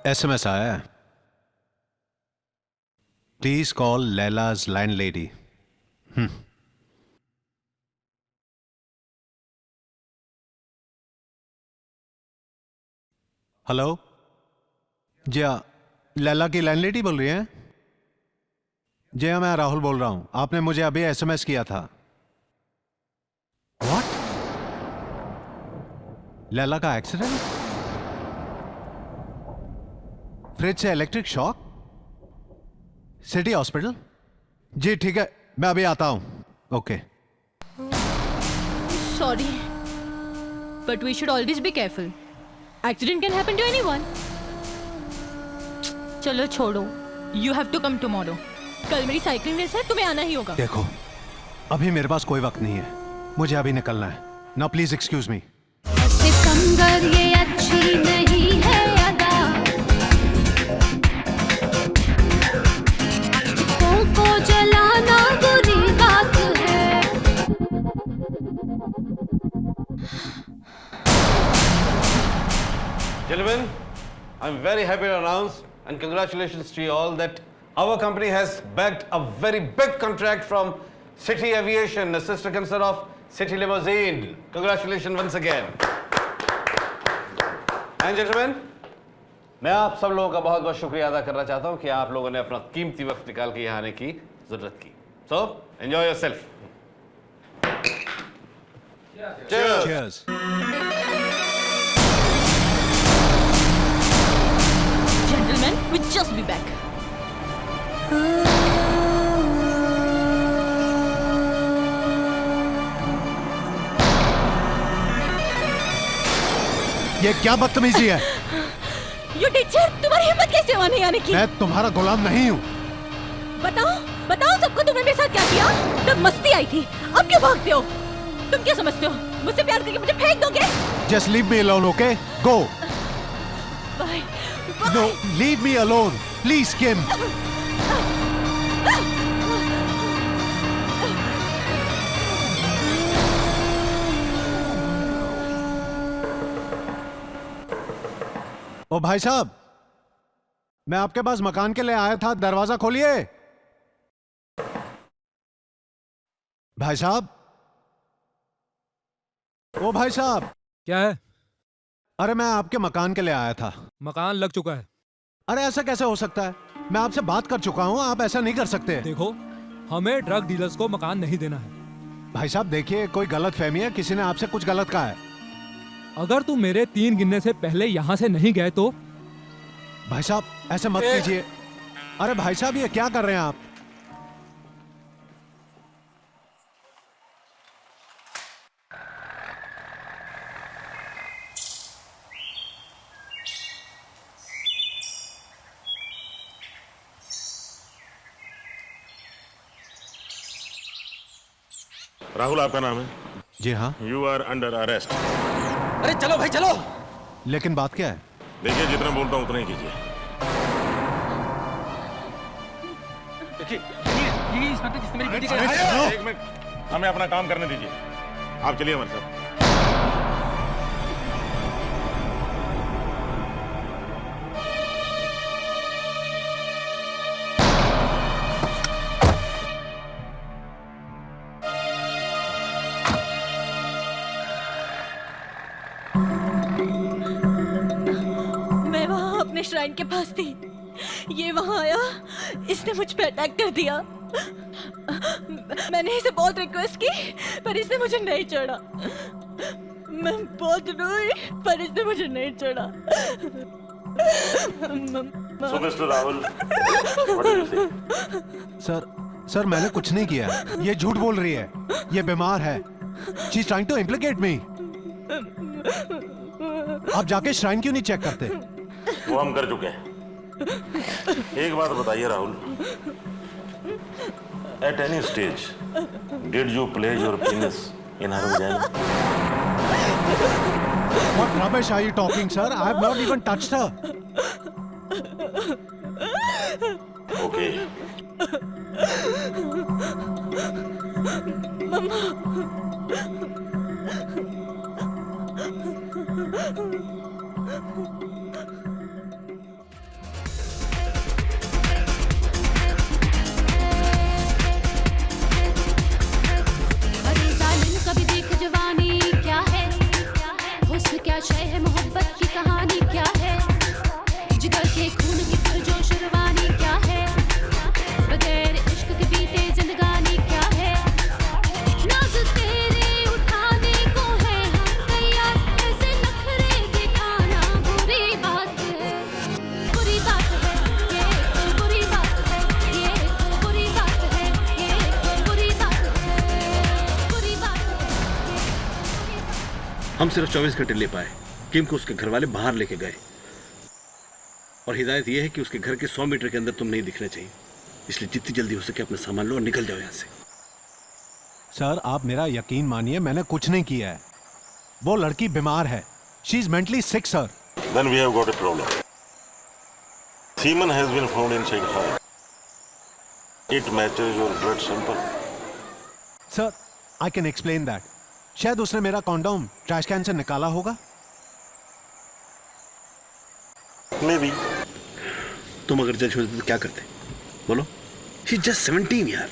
SMS आया है. Please call Laila's landlady. Hello जी हाँ, लैला की लैंडलेडी बोल रही हैं? जी हाँ, मैं राहुल बोल रहा हूं. आपने मुझे अभी SMS किया था. व्हाट? लैला का एक्सीडेंट? फ्रिज से इलेक्ट्रिक शॉक? City hospital? जी ठीक है, मैं अभी आता हूं. Okay. Sorry, but we should always be careful. Accident can happen to anyone. चलो छोड़ो. You have to come tomorrow. कल मेरी साइकिलिंग रेस है, तुम्हें आना ही होगा. देखो, अभी मेरे पास कोई वक्त नहीं है. मुझे अभी निकलना है. Now please excuse me. Sikandar ये अच्छी नहीं है अदा, को जलाना बुरी बात है. Gentlemen, I'm very happy to announce and congratulations to you all that our company has bagged a very big contract from City Aviation, a sister concern of City Limousine. Congratulations once again. And gentlemen, मैं आप सब लोगों का बहुत बहुत शुक्रिया अदा करना चाहता हूं कि आप लोगों ने अपना कीमती वक्त निकाल के यहाँ आने की जरूरत की. So, enjoy yourself. Cheers. Cheers. Gentlemen, we'll just be back. ये क्या बदतमीजी है? You teacher, तुम्हारी हिम्मत कैसे हुआ नहीं आने की? मैं तुम्हारा गुलाम नहीं हूँ. बताओ, बताओ सबको तुमने मेरे साथ क्या किया? तब मस्ती आई थी, अब क्यों भागते हो? तुम क्या समझते हो? मुझसे प्यार करके मुझे फेंक दोगे? Just leave me alone, okay? Go. Bye. No, leave me alone, please, Kim. ओ भाई साहब, मैं आपके पास मकान के लिए आया था. दरवाजा खोलिए. भाई साहब, ओ भाई साहब. क्या है? अरे मैं आपके मकान के लिए आया था. मकान लग चुका है. अरे ऐसा कैसे हो सकता है? मैं आपसे बात कर चुका हूँ. आप ऐसा नहीं कर सकते. देखो, हमें ड्रग डीलर्स को मकान नहीं देना है. भाई साहब देखिए, कोई गलत फहमी है. किसी ने आपसे कुछ गलत कहा है. अगर तुम मेरे 3 गिनने से पहले यहाँ से नहीं गए तो? भाई साहब ऐसे मत कीजिए. अरे भाई साहब, ये क्या कर रहे हैं आप? राहुल आपका नाम है? जी हाँ. You are under arrest. अरे चलो भाई चलो. लेकिन बात क्या है? देखिए, जितना बोलता हूँ उतना ही कीजिए. देखिए, ये इंस्पेक्टर जिसने मेरी बेटी का एक मिनट, हमें अपना काम करने दीजिए. आप चलिए हमारे साथ. श्राइन के पास थी। ये वहां आया, इसने मुझ पे अटैक कर दिया। मैंने इसे बहुत रिक्वेस्ट की पर इसने मुझे नहीं छोड़ा। मैं बहुत रोई पर इसने मुझे नहीं छोड़ा। So, Mr. Rahul, what do you say? Sir मैंने कुछ नहीं किया। ये झूठ बोल रही है। ये बीमार है। She is trying to implicate me. आप जाके श्राइन क्यों नहीं चेक करते? वो हम कर चुके हैं। एक बात बताइए Rahul, at any stage, did you place your penis in her vagina? What rubbish are you talking, sir? I have not even touched her. Okay. अरे जालिम कभी देख जवानी क्या है, हुस्न क्या शय है, मोहब्बत की कहानी क्या है, जिगर के खून की पुरजोश रवानी क्या है, बगैर इश्क के बीते जिंदगानी क्या है, नाज़ तेरे उठाने को है हम तैयार, ऐसे नखरे दिखाना बुरी बात है, बुरी बात है, ये तो बुरी बात है, ये तो बुरी बात है, ये तो बुरी बात है, बुरी बात है। हम सिर्फ 24 घंटे ले पाए। किम को उसके घर वाले बाहर लेके गए और हिदायत यह है कि उसके घर के 100 मीटर के अंदर तुम नहीं दिखना चाहिए। इसलिए जितनी जल्दी हो सके अपना सामान लो और निकल जाओ यहाँ से। सर आप मेरा यकीन मानिए, मैंने कुछ नहीं किया है। वो लड़की बीमार है। She is mentally sick, sir. Then we have got a problem. Semen has been found inside her. It matches your blood sample. Sir, I can explain that. शायद उसने मेरा कॉन्डोम ट्रैश कैन से निकाला होगा। Maybe. तुम अगर जज होते तो क्या करते? बोलो। She's just 17 यार।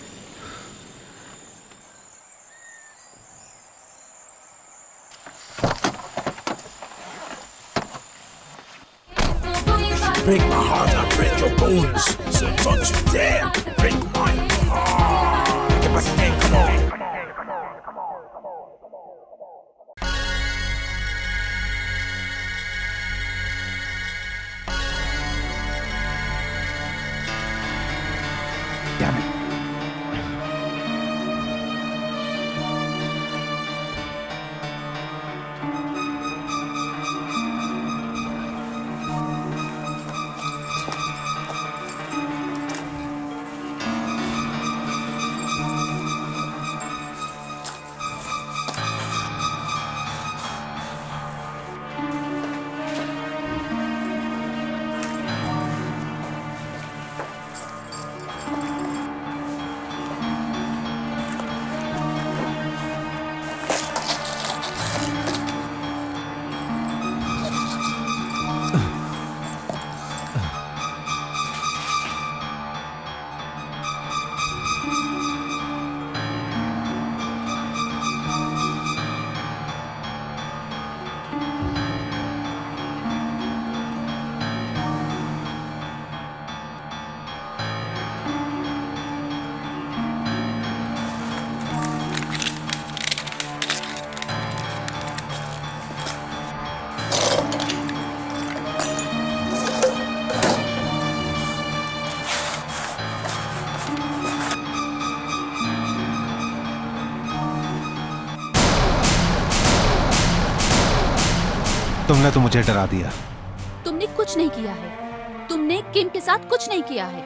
Break my heart, I break your bones. So don't you dare break my heart. Get back again, come on. Damn it. तुमने तो मुझे डरा दिया। तुमने कुछ नहीं किया है। तुमने किम के साथ कुछ नहीं किया है।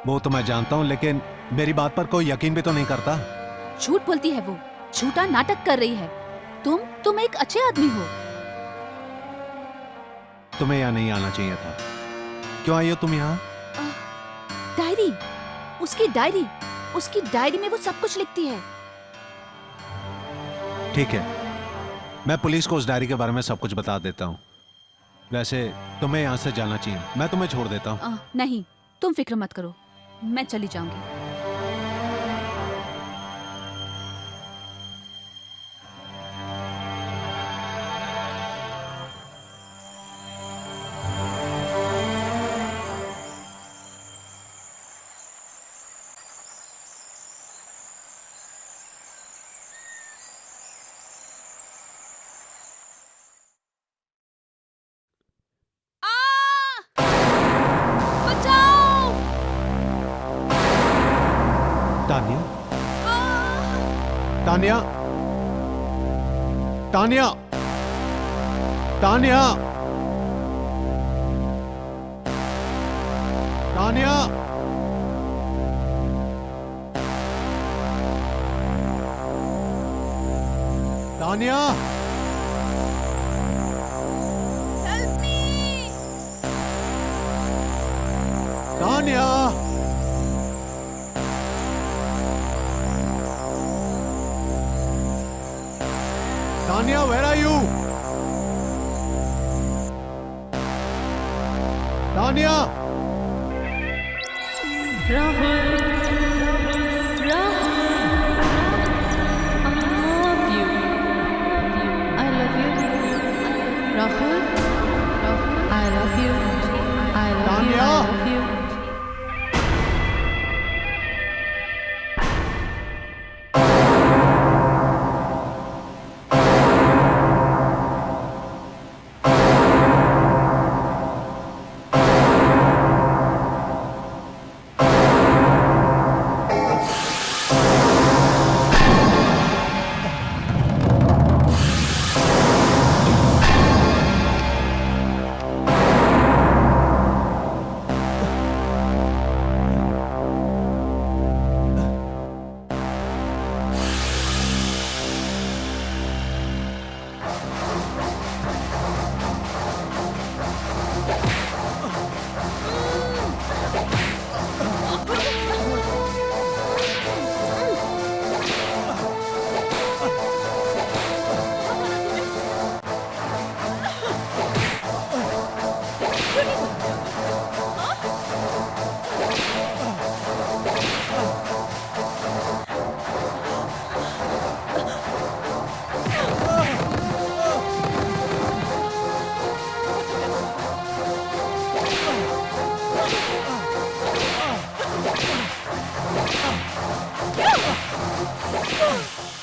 वो तो मैं जानता हूँ, लेकिन मेरी बात पर कोई यकीन भी तो नहीं करता। झूठ बोलती है वो, झूठा नाटक कर रही है। तुम एक अच्छे आदमी हो। तुम्हें यहाँ नहीं आना चाहिए था। क्यों आई हो तुम यहाँ? डायरी, उसकी डायरी, उसकी डायरी में वो सब कुछ लिखती है। ठीक है, मैं पुलिस को उस डायरी के बारे में सब कुछ बता देता हूँ। वैसे तुम्हें यहाँ से जाना चाहिए, मैं तुम्हें छोड़ देता हूँ। नहीं, तुम फिक्र मत करो, मैं चली जाऊंगी। Tania, Tania, Tania, Tania, Tania, Tania, Tania, where are you? Tania, Rahul, I love you. Rahul, I love you. I love you. Tanya. I love you.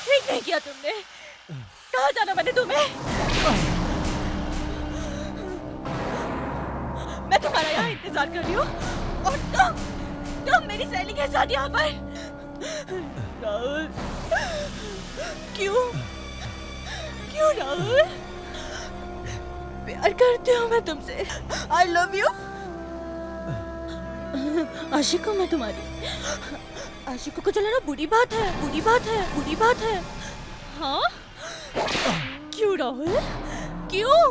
ठीक नहीं किया तुमने। कहा जाना मैंने तुम्हें? मैं तुम्हारा यहाँ इंतजार कर रही हूँ और तुम मेरी सहेली के साथ यहाँ पर। राहुल, क्यों राहुल? प्यार करती हूँ मैं तुमसे। I love you। आशिक हूँ मैं तुम्हारी। आशिकों को जलाना बुरी बात है। हाँ? क्यों राहुल? क्यों?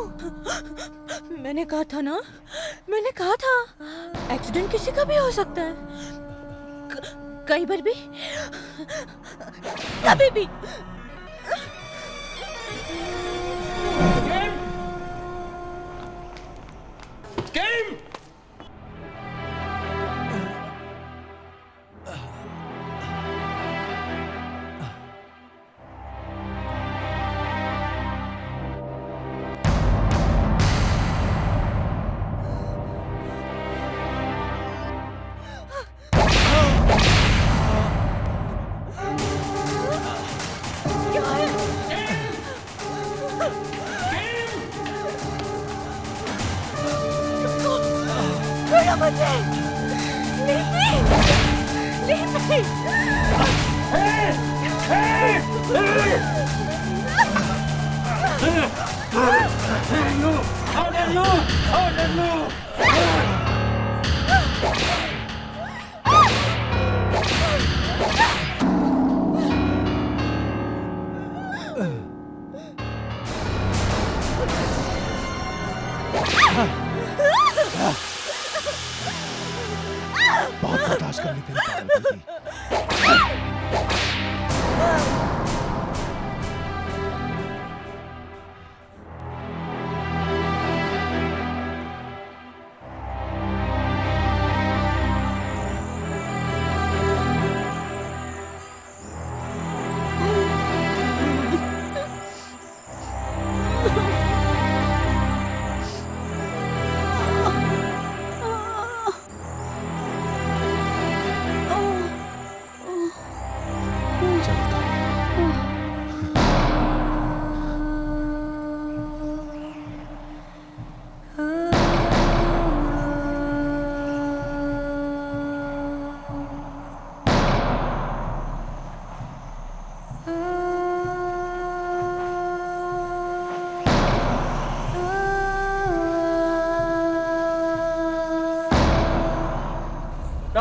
मैंने कहा था एक्सीडेंट किसी का भी हो सकता है। कई बार भी, कभी भी। बहुत बर्दाश्त कर ली तेरी पागलपंती।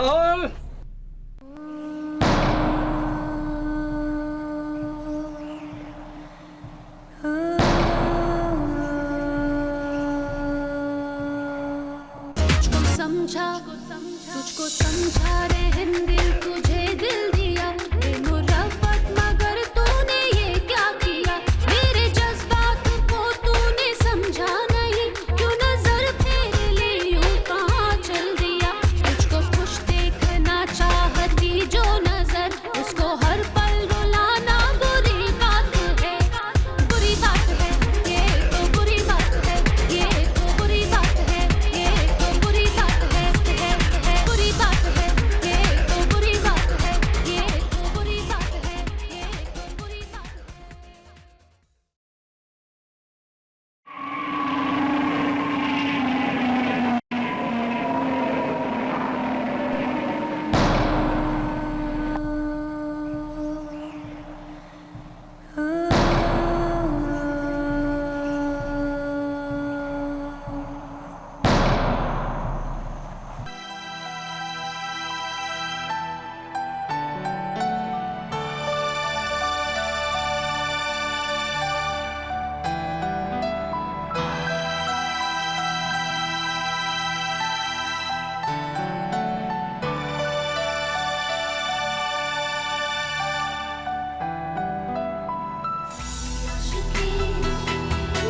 राहुल तुझको समझा तुझको समझा रे हिंदी तुझे दिल दिया बेमुरफ़्फ़त मगर तूने ये क्या किया मेरे जज्बात को तूने समझा नहीं क्यों नजर फेर ले यूं कहाँ चल दिया तुझको खुश देखना चाहती जो नजर उसको हर पल रुलाना बुरी बात है ये तो बुरी बात है ये तो बुरी बात है ये तो बुरी बात है बुरी बात है ये तो बुरी बात है ये तो बुरी बात है ये तो बुरी बात है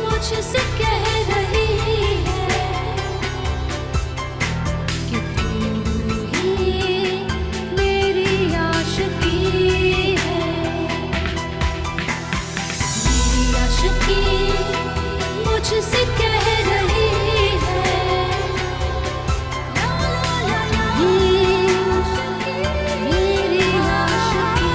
मुझसे कह रही है कि तू ही मेरी आशिकी है मेरी आशिकी मुझसे कह रही है मेरी आशिकी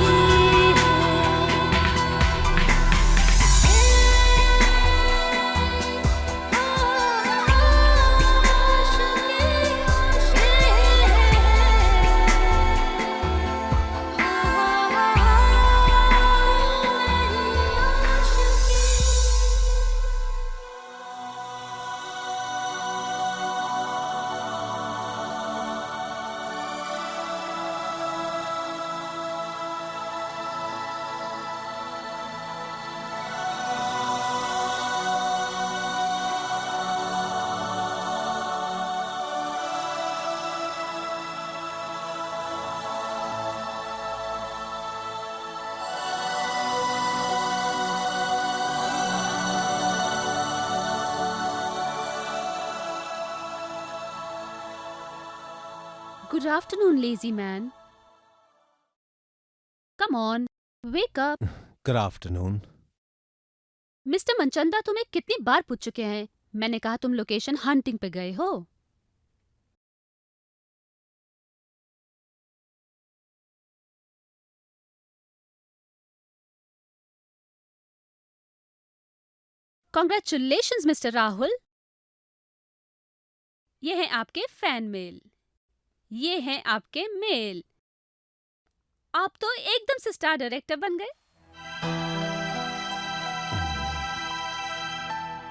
Good afternoon, lazy man. Come on, wake up. Good afternoon. Mister Manchanda तुम्हें कितनी बार पूछ चुके हैं मैंने कहा तुम लोकेशन हंटिंग पे गए हो Congratulations, मिस्टर राहुल ये हैं आपके फैन मेल ये हैं आपके मेल आप तो एकदम से स्टार डायरेक्टर बन गए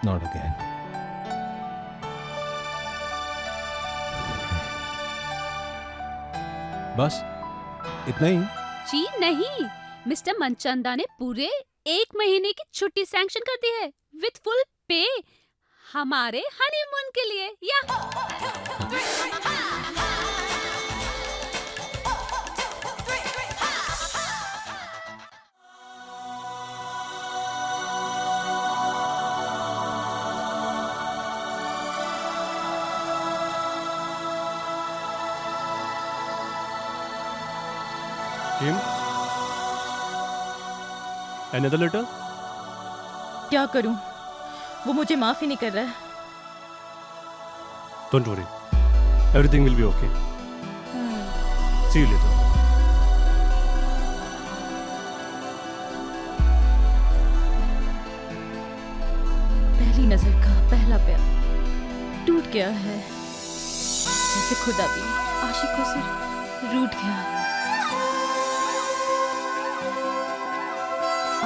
Not again. बस इतना ही जी नहीं मिस्टर मनचंदा ने पूरे 1 महीने की छुट्टी सैंक्शन कर दी है विद फुल पे हमारे हनीमून के लिए या Kim? Another letter? क्या करूं? वो मुझे माफ ही नहीं कर रहा है। Don't worry. Everything will be okay. See you later. पहली नजर का पहला प्यार टूट गया है जैसे खुदा भी आशिकों से रूठ गया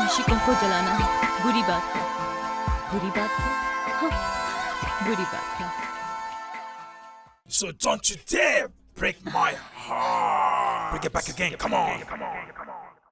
आशिकों को जलाना बुरी बात है हाँ, बुरी बात है So don't you dare break my heart. Bring it back again, come on.